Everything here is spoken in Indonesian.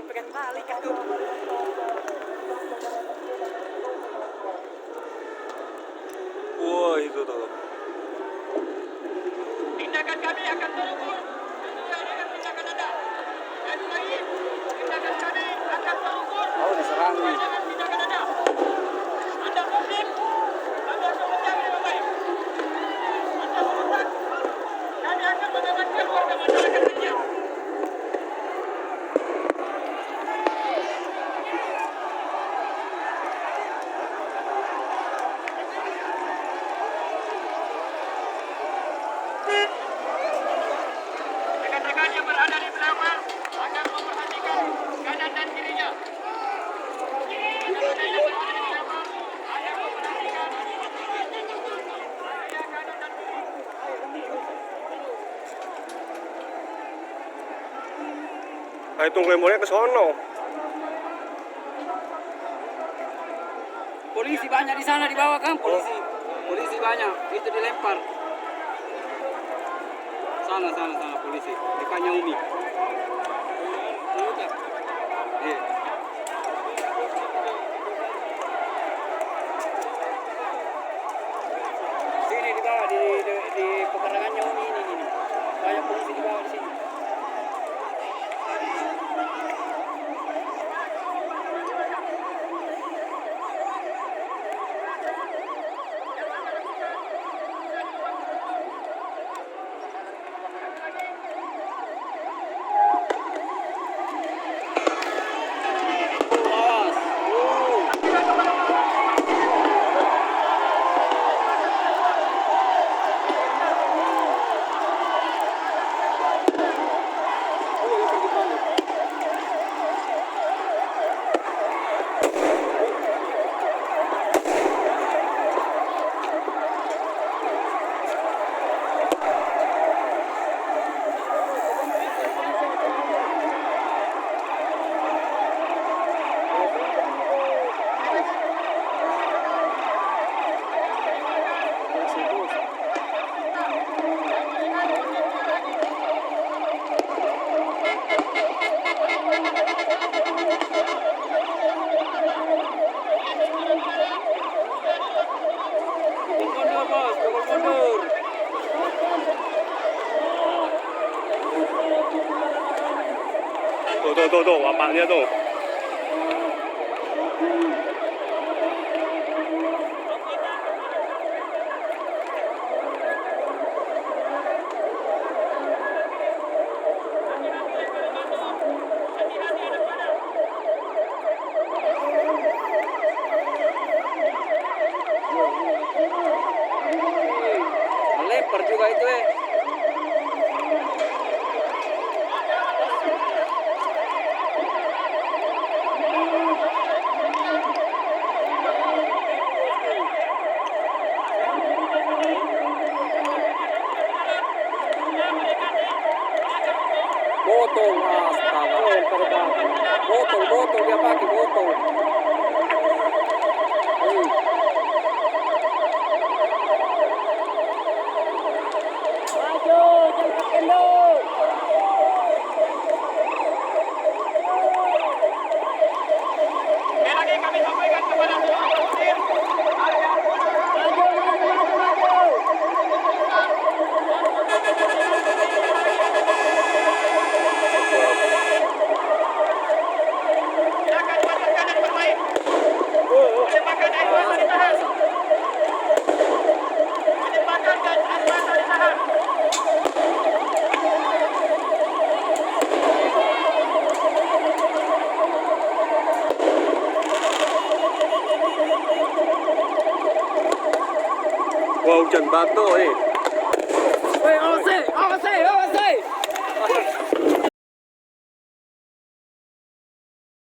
pengen balik aku. Wah, itu tuh. Tindakan kami akan terukur sesuai dengan tindakan Anda. Dan lagi, tindakan kami akan terukur Diserang. sesuai dengan tindakan Anda. Anda muslim, kami akan menjaga dengan baik. Anda merusak, kami akan mengamankan warga masyarakat saja. Rekan-rekan yang berada di belakang akan memperhatikan kanan dan kirinya. Rekan-rekan yang berada di belakang akan memperhatikan area kanan dan kiri. Ayo tunggu mulai ke sono. Polisi banyak di sana di bawah kan, polisi banyak, itu dilempar. Sana polisi, dekatnya Umi. Iya. Sini di bawah di pekarangannya Umi ini. Banyak polisi di bawah di sini. Mundur bos, mundur. Tuh, bapaknya tuh. Melempar juga itu Botol, astaga. Botol dia pakai botol. Maju, jangan kendor. Sekali lagi kami sampaikan kepada seluruh muslim agar silakan pasarkan dan bermain. Menembakkan air mata ditahan. Menembakkan air mata ditahan. Wah, hujan batu nih.